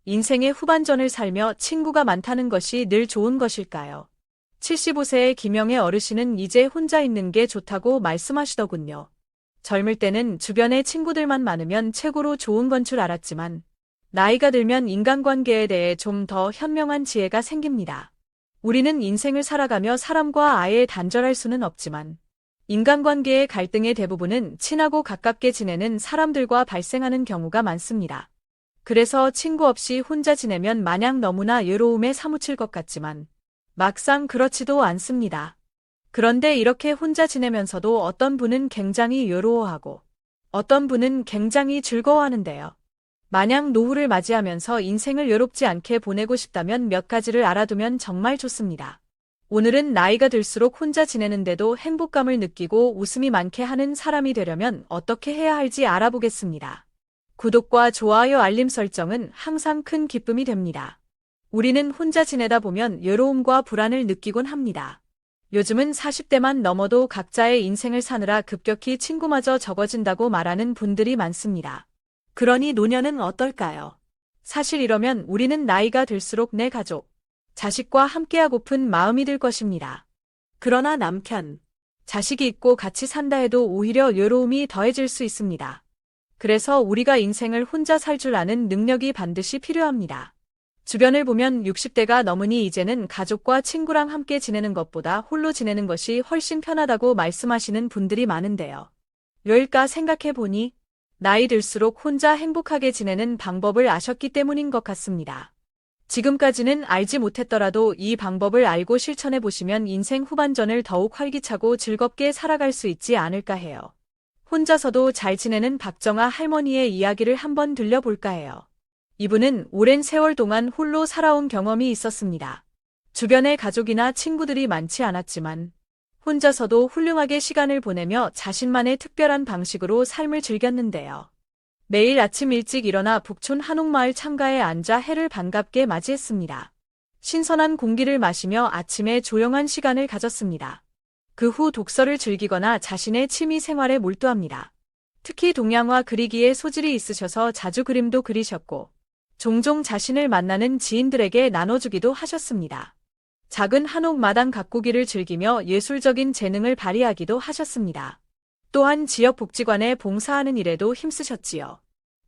인생의 후반전을 살며 친구가 많다는 것이 늘 좋은 것일까요? 75세의 김영애 어르신은 이제 혼자 있는 게 좋다고 말씀하시더군요. 젊을 때는 주변에 친구들만 많으면 최고로 좋은 건 줄 알았지만, 나이가 들면 인간관계에 대해 좀 더 현명한 지혜가 생깁니다. 우리는 인생을 살아가며 사람과 아예 단절할 수는 없지만, 인간관계의 갈등의 대부분은 친하고 가깝게 지내는 사람들과 발생하는 경우가 많습니다. 그래서 친구 없이 혼자 지내면 마냥 너무나 외로움에 사무칠 것 같지만, 막상 그렇지도 않습니다. 그런데 이렇게 혼자 지내면서도 어떤 분은 굉장히 외로워하고, 어떤 분은 굉장히 즐거워하는데요. 만약 노후를 맞이하면서 인생을 외롭지 않게 보내고 싶다면 몇 가지를 알아두면 정말 좋습니다. 오늘은 나이가 들수록 혼자 지내는데도 행복감을 느끼고 웃음이 많게 하는 사람이 되려면 어떻게 해야 할지 알아보겠습니다. 구독과 좋아요 알림 설정은 항상 큰 기쁨이 됩니다. 우리는 혼자 지내다 보면 외로움과 불안을 느끼곤 합니다. 요즘은 40대만 넘어도 각자의 인생을 사느라 급격히 친구마저 적어진다고 말하는 분들이 많습니다. 그러니 노년은 어떨까요? 사실 이러면 우리는 나이가 들수록 내 가족, 자식과 함께하고픈 마음이 들 것입니다. 그러나 남편, 자식이 있고 같이 산다 해도 오히려 외로움이 더해질 수 있습니다. 그래서 우리가 인생을 혼자 살 줄 아는 능력이 반드시 필요합니다. 주변을 보면 60대가 넘으니 이제는 가족과 친구랑 함께 지내는 것보다 홀로 지내는 것이 훨씬 편하다고 말씀하시는 분들이 많은데요. 왜일까 생각해보니 나이 들수록 혼자 행복하게 지내는 방법을 아셨기 때문인 것 같습니다. 지금까지는 알지 못했더라도 이 방법을 알고 실천해보시면 인생 후반전을 더욱 활기차고 즐겁게 살아갈 수 있지 않을까 해요. 혼자서도 잘 지내는 박정아 할머니의 이야기를 한번 들려볼까 해요. 이분은 오랜 세월 동안 홀로 살아온 경험이 있었습니다. 주변에 가족이나 친구들이 많지 않았지만 혼자서도 훌륭하게 시간을 보내며 자신만의 특별한 방식으로 삶을 즐겼는데요. 매일 아침 일찍 일어나 북촌 한옥마을 창가에 앉아 해를 반갑게 맞이했습니다. 신선한 공기를 마시며 아침에 조용한 시간을 가졌습니다. 그 후 독서를 즐기거나 자신의 취미 생활에 몰두합니다. 특히 동양화 그리기에 소질이 있으셔서 자주 그림도 그리셨고, 종종 자신을 만나는 지인들에게 나눠주기도 하셨습니다. 작은 한옥 마당 가꾸기를 즐기며 예술적인 재능을 발휘하기도 하셨습니다. 또한 지역 복지관에 봉사하는 일에도 힘쓰셨지요.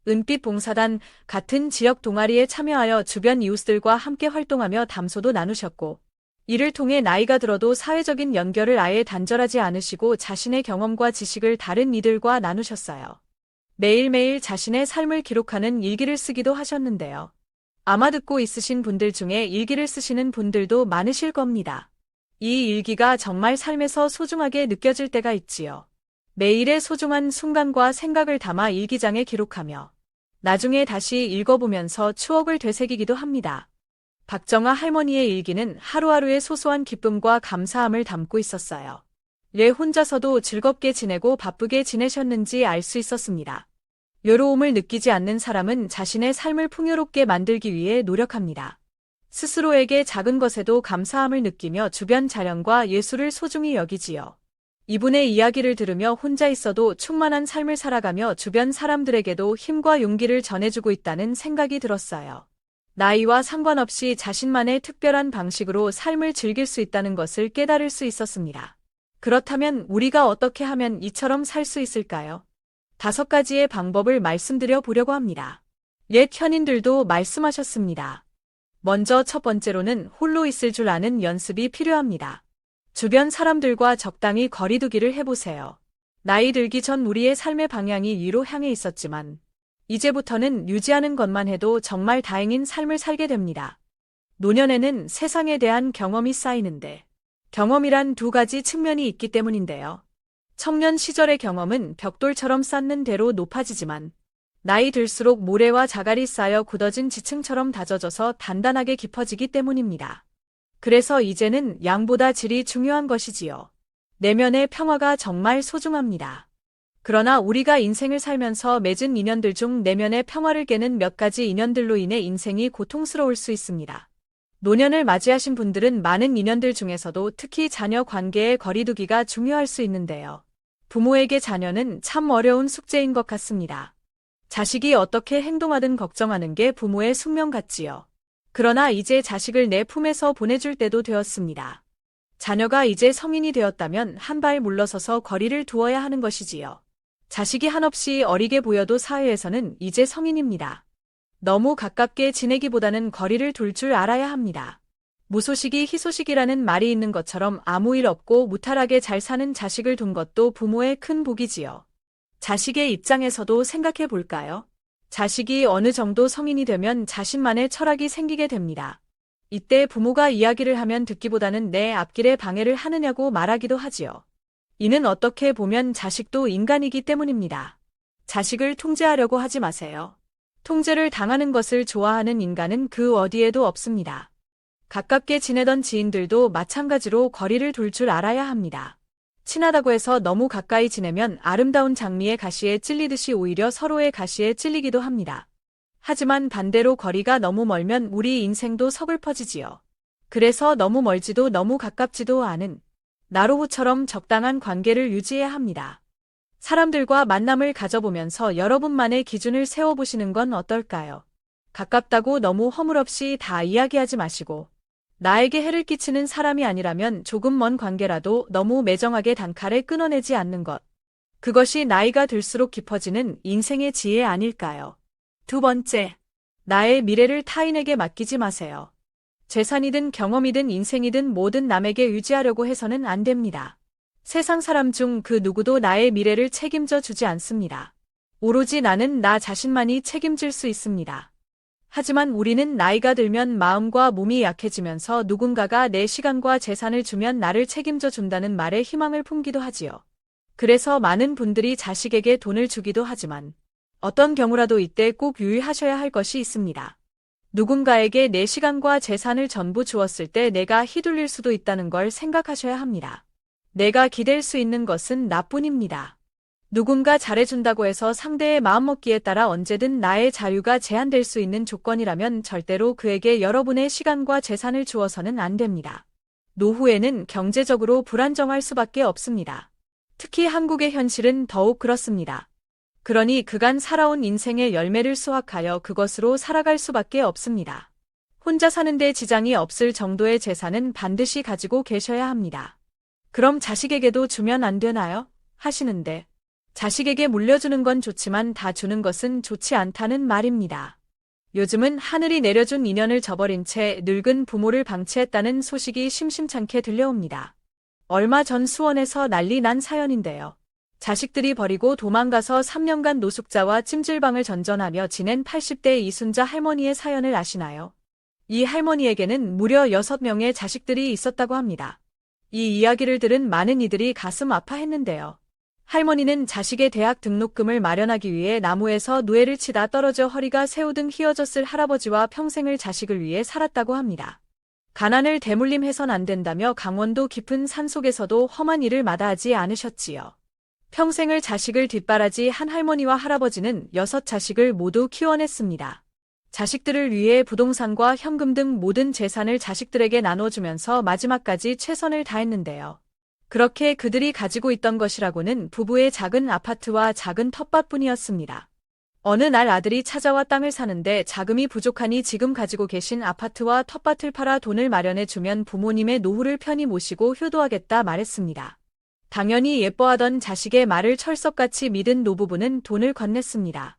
은빛 봉사단 같은 지역 동아리에 참여하여 주변 이웃들과 함께 활동하며 담소도 나누셨고, 이를 통해 나이가 들어도 사회적인 연결을 아예 단절하지 않으시고 자신의 경험과 지식을 다른 이들과 나누셨어요. 매일매일 자신의 삶을 기록하는 일기를 쓰기도 하셨는데요. 아마 듣고 있으신 분들 중에 일기를 쓰시는 분들도 많으실 겁니다. 이 일기가 정말 삶에서 소중하게 느껴질 때가 있지요. 매일의 소중한 순간과 생각을 담아 일기장에 기록하며 나중에 다시 읽어보면서 추억을 되새기기도 합니다. 박정아 할머니의 일기는 하루하루의 소소한 기쁨과 감사함을 담고 있었어요. 왜 혼자서도 즐겁게 지내고 바쁘게 지내셨는지 알 수 있었습니다. 외로움을 느끼지 않는 사람은 자신의 삶을 풍요롭게 만들기 위해 노력합니다. 스스로에게 작은 것에도 감사함을 느끼며 주변 자연과 예술을 소중히 여기지요. 이분의 이야기를 들으며 혼자 있어도 충만한 삶을 살아가며 주변 사람들에게도 힘과 용기를 전해주고 있다는 생각이 들었어요. 나이와 상관없이 자신만의 특별한 방식으로 삶을 즐길 수 있다는 것을 깨달을 수 있었습니다. 그렇다면 우리가 어떻게 하면 이처럼 살 수 있을까요? 5가지의 방법을 말씀드려 보려고 합니다. 옛 현인들도 말씀하셨습니다. 먼저 첫 번째로는 홀로 있을 줄 아는 연습이 필요합니다. 주변 사람들과 적당히 거리두기를 해보세요. 나이 들기 전 우리의 삶의 방향이 위로 향해 있었지만 이제부터는 유지하는 것만 해도 정말 다행인 삶을 살게 됩니다. 노년에는 세상에 대한 경험이 쌓이는데 경험이란 2가지 측면이 있기 때문인데요. 청년 시절의 경험은 벽돌처럼 쌓는 대로 높아지지만 나이 들수록 모래와 자갈이 쌓여 굳어진 지층처럼 다져져서 단단하게 깊어지기 때문입니다. 그래서 이제는 양보다 질이 중요한 것이지요. 내면의 평화가 정말 소중합니다. 그러나 우리가 인생을 살면서 맺은 인연들 중 내면의 평화를 깨는 몇 가지 인연들로 인해 인생이 고통스러울 수 있습니다. 노년을 맞이하신 분들은 많은 인연들 중에서도 특히 자녀 관계의 거리두기가 중요할 수 있는데요. 부모에게 자녀는 참 어려운 숙제인 것 같습니다. 자식이 어떻게 행동하든 걱정하는 게 부모의 숙명 같지요. 그러나 이제 자식을 내 품에서 보내줄 때도 되었습니다. 자녀가 이제 성인이 되었다면 한 발 물러서서 거리를 두어야 하는 것이지요. 자식이 한없이 어리게 보여도 사회에서는 이제 성인입니다. 너무 가깝게 지내기보다는 거리를 둘 줄 알아야 합니다. 무소식이 희소식이라는 말이 있는 것처럼 아무 일 없고 무탈하게 잘 사는 자식을 둔 것도 부모의 큰 복이지요. 자식의 입장에서도 생각해 볼까요? 자식이 어느 정도 성인이 되면 자신만의 철학이 생기게 됩니다. 이때 부모가 이야기를 하면 듣기보다는 내 앞길에 방해를 하느냐고 말하기도 하지요. 이는 어떻게 보면 자식도 인간이기 때문입니다. 자식을 통제하려고 하지 마세요. 통제를 당하는 것을 좋아하는 인간은 그 어디에도 없습니다. 가깝게 지내던 지인들도 마찬가지로 거리를 둘 줄 알아야 합니다. 친하다고 해서 너무 가까이 지내면 아름다운 장미의 가시에 찔리듯이 오히려 서로의 가시에 찔리기도 합니다. 하지만 반대로 거리가 너무 멀면 우리 인생도 서글퍼지지요. 그래서 너무 멀지도 너무 가깝지도 않은 나로호처럼 적당한 관계를 유지해야 합니다. 사람들과 만남을 가져보면서 여러분만의 기준을 세워보시는 건 어떨까요? 가깝다고 너무 허물없이 다 이야기하지 마시고 나에게 해를 끼치는 사람이 아니라면 조금 먼 관계라도 너무 매정하게 단칼에 끊어내지 않는 것. 그것이 나이가 들수록 깊어지는 인생의 지혜 아닐까요? 두 번째, 나의 미래를 타인에게 맡기지 마세요. 재산이든 경험이든 인생이든 뭐든 남에게 유지하려고 해서는 안 됩니다. 세상 사람 중 그 누구도 나의 미래를 책임져 주지 않습니다. 오로지 나는 나 자신만이 책임질 수 있습니다. 하지만 우리는 나이가 들면 마음과 몸이 약해지면서 누군가가 내 시간과 재산을 주면 나를 책임져 준다는 말에 희망을 품기도 하지요. 그래서 많은 분들이 자식에게 돈을 주기도 하지만 어떤 경우라도 이때 꼭 유의하셔야 할 것이 있습니다. 누군가에게 내 시간과 재산을 전부 주었을 때 내가 휘둘릴 수도 있다는 걸 생각하셔야 합니다. 내가 기댈 수 있는 것은 나뿐입니다. 누군가 잘해준다고 해서 상대의 마음먹기에 따라 언제든 나의 자유가 제한될 수 있는 조건이라면 절대로 그에게 여러분의 시간과 재산을 주어서는 안 됩니다. 노후에는 경제적으로 불안정할 수밖에 없습니다. 특히 한국의 현실은 더욱 그렇습니다. 그러니 그간 살아온 인생의 열매를 수확하여 그것으로 살아갈 수밖에 없습니다. 혼자 사는데 지장이 없을 정도의 재산은 반드시 가지고 계셔야 합니다. 그럼 자식에게도 주면 안 되나요? 하시는데 자식에게 물려주는 건 좋지만 다 주는 것은 좋지 않다는 말입니다. 요즘은 하늘이 내려준 인연을 저버린 채 늙은 부모를 방치했다는 소식이 심심찮게 들려옵니다. 얼마 전 수원에서 난리 난 사연인데요. 자식들이 버리고 도망가서 3년간 노숙자와 찜질방을 전전하며 지낸 80대 이순자 할머니의 사연을 아시나요? 이 할머니에게는 무려 6명의 자식들이 있었다고 합니다. 이 이야기를 들은 많은 이들이 가슴 아파했는데요. 할머니는 자식의 대학 등록금을 마련하기 위해 나무에서 누에를 치다 떨어져 허리가 새우등 휘어졌을 할아버지와 평생을 자식을 위해 살았다고 합니다. 가난을 대물림해선 안 된다며 강원도 깊은 산속에서도 험한 일을 마다하지 않으셨지요. 평생을 자식을 뒷바라지 한 할머니와 할아버지는 6자식을 모두 키워냈습니다. 자식들을 위해 부동산과 현금 등 모든 재산을 자식들에게 나눠주면서 마지막까지 최선을 다했는데요. 그렇게 그들이 가지고 있던 것이라고는 부부의 작은 아파트와 작은 텃밭뿐이었습니다. 어느 날 아들이 찾아와 땅을 사는데 자금이 부족하니 지금 가지고 계신 아파트와 텃밭을 팔아 돈을 마련해 주면 부모님의 노후를 편히 모시고 효도하겠다 말했습니다. 당연히 예뻐하던 자식의 말을 철석같이 믿은 노부부는 돈을 건넸습니다.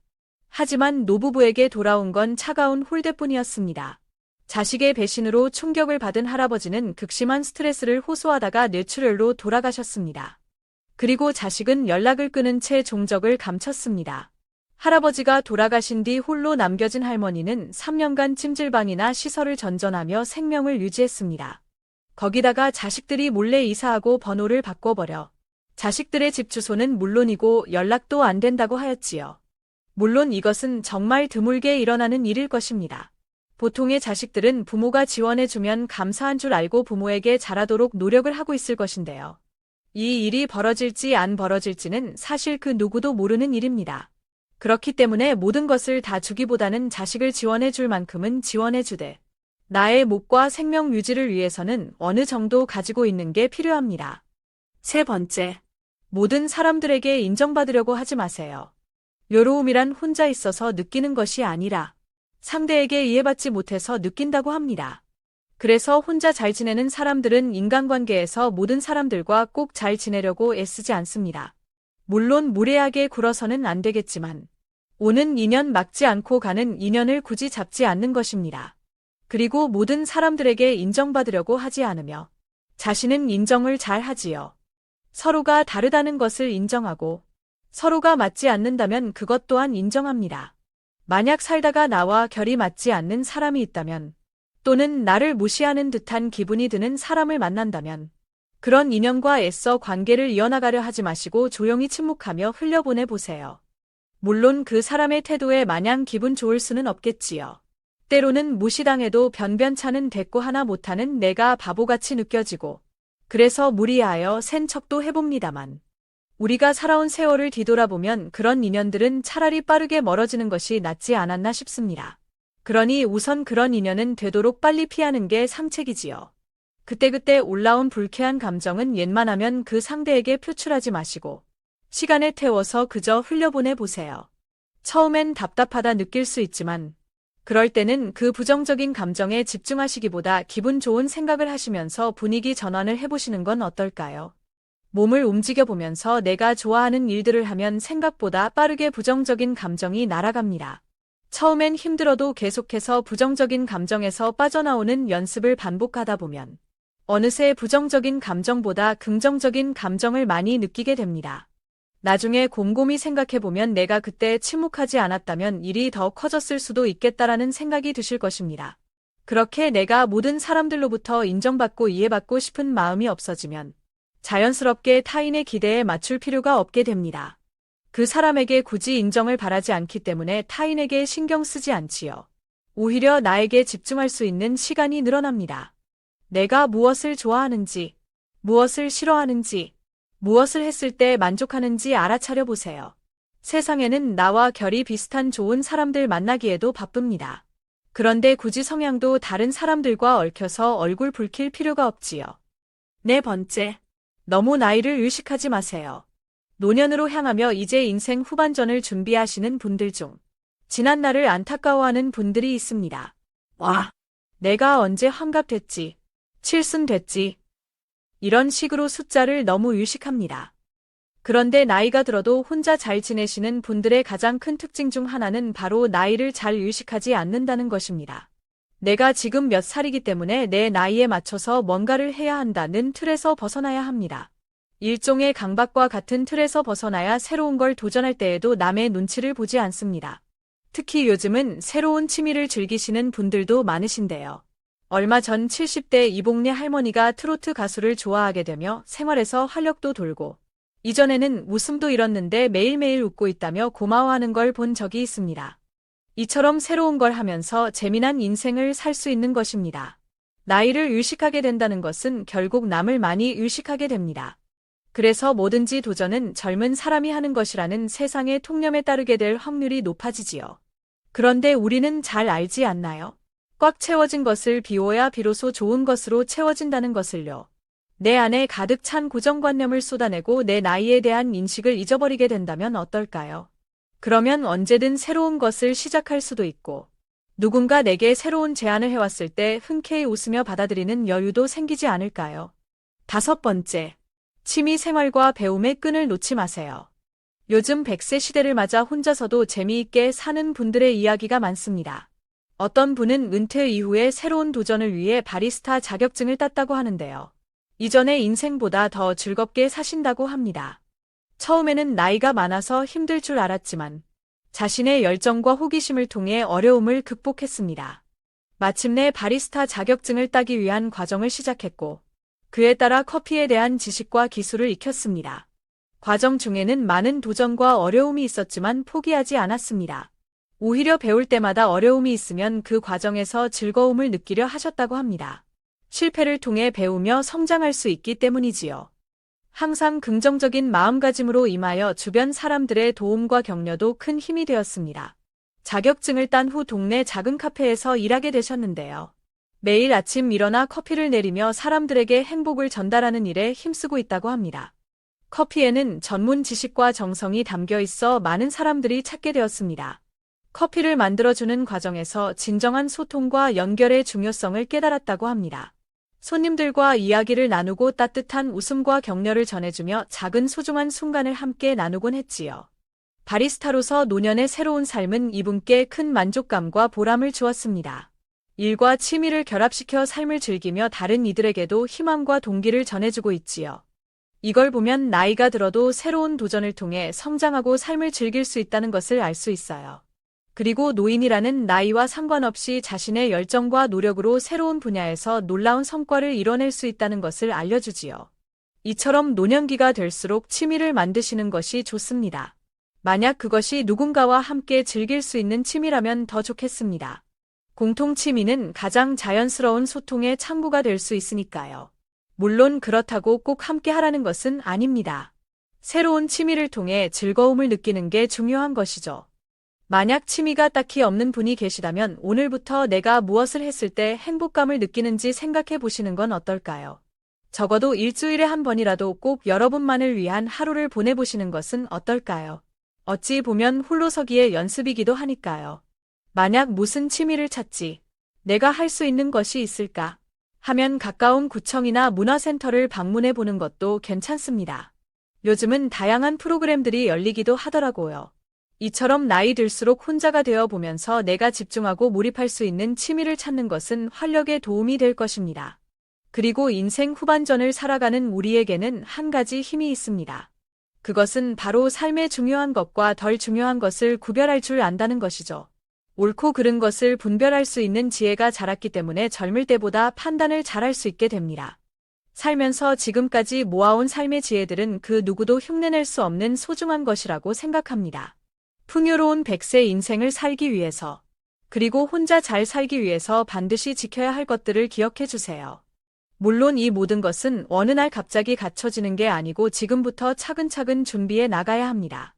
하지만 노부부에게 돌아온 건 차가운 홀대뿐이었습니다. 자식의 배신으로 충격을 받은 할아버지는 극심한 스트레스를 호소하다가 뇌출혈로 돌아가셨습니다. 그리고 자식은 연락을 끊은 채 종적을 감췄습니다. 할아버지가 돌아가신 뒤 홀로 남겨진 할머니는 3년간 찜질방이나 시설을 전전하며 생명을 유지했습니다. 거기다가 자식들이 몰래 이사하고 번호를 바꿔버려 자식들의 집 주소는 물론이고 연락도 안 된다고 하였지요. 물론 이것은 정말 드물게 일어나는 일일 것입니다. 보통의 자식들은 부모가 지원해주면 감사한 줄 알고 부모에게 잘하도록 노력을 하고 있을 것인데요. 이 일이 벌어질지 안 벌어질지는 사실 그 누구도 모르는 일입니다. 그렇기 때문에 모든 것을 다 주기보다는 자식을 지원해줄 만큼은 지원해주되 나의 목과 생명 유지를 위해서는 어느 정도 가지고 있는 게 필요합니다. 세 번째, 모든 사람들에게 인정받으려고 하지 마세요. 외로움이란 혼자 있어서 느끼는 것이 아니라 상대에게 이해받지 못해서 느낀다고 합니다. 그래서 혼자 잘 지내는 사람들은 인간관계에서 모든 사람들과 꼭 잘 지내려고 애쓰지 않습니다. 물론 무례하게 굴어서는 안 되겠지만 오는 인연 막지 않고 가는 인연을 굳이 잡지 않는 것입니다. 그리고 모든 사람들에게 인정받으려고 하지 않으며 자신은 인정을 잘 하지요. 서로가 다르다는 것을 인정하고 서로가 맞지 않는다면 그것 또한 인정합니다. 만약 살다가 나와 결이 맞지 않는 사람이 있다면 또는 나를 무시하는 듯한 기분이 드는 사람을 만난다면 그런 인연과 애써 관계를 이어나가려 하지 마시고 조용히 침묵하며 흘려보내 보세요. 물론 그 사람의 태도에 마냥 기분 좋을 수는 없겠지요. 때로는 무시당해도 변변찮은 대꾸 하나 못하는 내가 바보같이 느껴지고 그래서 무리하여 센 척도 해봅니다만 우리가 살아온 세월을 뒤돌아보면 그런 인연들은 차라리 빠르게 멀어지는 것이 낫지 않았나 싶습니다. 그러니 우선 그런 인연은 되도록 빨리 피하는 게 상책이지요. 그때그때 올라온 불쾌한 감정은 웬만하면 그 상대에게 표출하지 마시고 시간에 태워서 그저 흘려보내 보세요. 처음엔 답답하다 느낄 수 있지만 그럴 때는 그 부정적인 감정에 집중하시기보다 기분 좋은 생각을 하시면서 분위기 전환을 해보시는 건 어떨까요? 몸을 움직여보면서 내가 좋아하는 일들을 하면 생각보다 빠르게 부정적인 감정이 날아갑니다. 처음엔 힘들어도 계속해서 부정적인 감정에서 빠져나오는 연습을 반복하다 보면 어느새 부정적인 감정보다 긍정적인 감정을 많이 느끼게 됩니다. 나중에 곰곰이 생각해보면 내가 그때 침묵하지 않았다면 일이 더 커졌을 수도 있겠다라는 생각이 드실 것입니다. 그렇게 내가 모든 사람들로부터 인정받고 이해받고 싶은 마음이 없어지면 자연스럽게 타인의 기대에 맞출 필요가 없게 됩니다. 그 사람에게 굳이 인정을 바라지 않기 때문에 타인에게 신경 쓰지 않지요. 오히려 나에게 집중할 수 있는 시간이 늘어납니다. 내가 무엇을 좋아하는지, 무엇을 싫어하는지, 무엇을 했을 때 만족하는지 알아차려 보세요. 세상에는 나와 결이 비슷한 좋은 사람들 만나기에도 바쁩니다. 그런데 굳이 성향도 다른 사람들과 얽혀서 얼굴 붉힐 필요가 없지요. 네 번째, 너무 나이를 의식하지 마세요. 노년으로 향하며 이제 인생 후반전을 준비하시는 분들 중 지난 날을 안타까워하는 분들이 있습니다. 와, 내가 언제 환갑됐지, 칠순 됐지. 이런 식으로 숫자를 너무 의식합니다. 그런데 나이가 들어도 혼자 잘 지내시는 분들의 가장 큰 특징 중 하나는 바로 나이를 잘 의식하지 않는다는 것입니다. 내가 지금 몇 살이기 때문에 내 나이에 맞춰서 뭔가를 해야 한다는 틀에서 벗어나야 합니다. 일종의 강박과 같은 틀에서 벗어나야 새로운 걸 도전할 때에도 남의 눈치를 보지 않습니다. 특히 요즘은 새로운 취미를 즐기시는 분들도 많으신데요. 얼마 전 70대 이복래 할머니가 트로트 가수를 좋아하게 되며 생활에서 활력도 돌고 이전에는 웃음도 잃었는데 매일매일 웃고 있다며 고마워하는 걸 본 적이 있습니다. 이처럼 새로운 걸 하면서 재미난 인생을 살 수 있는 것입니다. 나이를 의식하게 된다는 것은 결국 남을 많이 의식하게 됩니다. 그래서 뭐든지 도전은 젊은 사람이 하는 것이라는 세상의 통념에 따르게 될 확률이 높아지지요. 그런데 우리는 잘 알지 않나요? 꽉 채워진 것을 비워야 비로소 좋은 것으로 채워진다는 것을요. 내 안에 가득 찬 고정관념을 쏟아내고 내 나이에 대한 인식을 잊어버리게 된다면 어떨까요? 그러면 언제든 새로운 것을 시작할 수도 있고 누군가 내게 새로운 제안을 해왔을 때 흔쾌히 웃으며 받아들이는 여유도 생기지 않을까요? 다섯 번째, 취미 생활과 배움의 끈을 놓지 마세요. 요즘 100세 시대를 맞아 혼자서도 재미있게 사는 분들의 이야기가 많습니다. 어떤 분은 은퇴 이후에 새로운 도전을 위해 바리스타 자격증을 땄다고 하는데요. 이전의 인생보다 더 즐겁게 사신다고 합니다. 처음에는 나이가 많아서 힘들 줄 알았지만 자신의 열정과 호기심을 통해 어려움을 극복했습니다. 마침내 바리스타 자격증을 따기 위한 과정을 시작했고 그에 따라 커피에 대한 지식과 기술을 익혔습니다. 과정 중에는 많은 도전과 어려움이 있었지만 포기하지 않았습니다. 오히려 배울 때마다 어려움이 있으면 그 과정에서 즐거움을 느끼려 하셨다고 합니다. 실패를 통해 배우며 성장할 수 있기 때문이지요. 항상 긍정적인 마음가짐으로 임하여 주변 사람들의 도움과 격려도 큰 힘이 되었습니다. 자격증을 딴 후 동네 작은 카페에서 일하게 되셨는데요. 매일 아침 일어나 커피를 내리며 사람들에게 행복을 전달하는 일에 힘쓰고 있다고 합니다. 커피에는 전문 지식과 정성이 담겨 있어 많은 사람들이 찾게 되었습니다. 커피를 만들어주는 과정에서 진정한 소통과 연결의 중요성을 깨달았다고 합니다. 손님들과 이야기를 나누고 따뜻한 웃음과 격려를 전해주며 작은 소중한 순간을 함께 나누곤 했지요. 바리스타로서 노년의 새로운 삶은 이분께 큰 만족감과 보람을 주었습니다. 일과 취미를 결합시켜 삶을 즐기며 다른 이들에게도 희망과 동기를 전해주고 있지요. 이걸 보면 나이가 들어도 새로운 도전을 통해 성장하고 삶을 즐길 수 있다는 것을 알 수 있어요. 그리고 노인이라는 나이와 상관없이 자신의 열정과 노력으로 새로운 분야에서 놀라운 성과를 이뤄낼 수 있다는 것을 알려주지요. 이처럼 노년기가 될수록 취미를 만드시는 것이 좋습니다. 만약 그것이 누군가와 함께 즐길 수 있는 취미라면 더 좋겠습니다. 공통 취미는 가장 자연스러운 소통의 창구가 될 수 있으니까요. 물론 그렇다고 꼭 함께 하라는 것은 아닙니다. 새로운 취미를 통해 즐거움을 느끼는 게 중요한 것이죠. 만약 취미가 딱히 없는 분이 계시다면 오늘부터 내가 무엇을 했을 때 행복감을 느끼는지 생각해 보시는 건 어떨까요? 적어도 일주일에 한 번이라도 꼭 여러분만을 위한 하루를 보내보시는 것은 어떨까요? 어찌 보면 홀로서기의 연습이기도 하니까요. 만약 무슨 취미를 찾지? 내가 할 수 있는 것이 있을까? 하면 가까운 구청이나 문화센터를 방문해 보는 것도 괜찮습니다. 요즘은 다양한 프로그램들이 열리기도 하더라고요. 이처럼 나이 들수록 혼자가 되어 보면서 내가 집중하고 몰입할 수 있는 취미를 찾는 것은 활력에 도움이 될 것입니다. 그리고 인생 후반전을 살아가는 우리에게는 한 가지 힘이 있습니다. 그것은 바로 삶의 중요한 것과 덜 중요한 것을 구별할 줄 안다는 것이죠. 옳고 그른 것을 분별할 수 있는 지혜가 자랐기 때문에 젊을 때보다 판단을 잘할 수 있게 됩니다. 살면서 지금까지 모아온 삶의 지혜들은 그 누구도 흉내낼 수 없는 소중한 것이라고 생각합니다. 풍요로운 100세 인생을 살기 위해서, 그리고 혼자 잘 살기 위해서 반드시 지켜야 할 것들을 기억해 주세요. 물론 이 모든 것은 어느 날 갑자기 갖춰지는 게 아니고 지금부터 차근차근 준비해 나가야 합니다.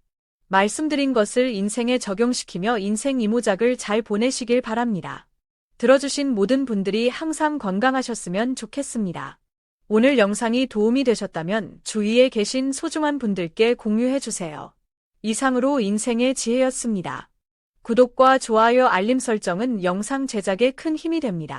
말씀드린 것을 인생에 적용시키며 인생 이모작을 잘 보내시길 바랍니다. 들어주신 모든 분들이 항상 건강하셨으면 좋겠습니다. 오늘 영상이 도움이 되셨다면 주위에 계신 소중한 분들께 공유해 주세요. 이상으로 인생의 지혜였습니다. 구독과 좋아요 알림 설정은 영상 제작에 큰 힘이 됩니다.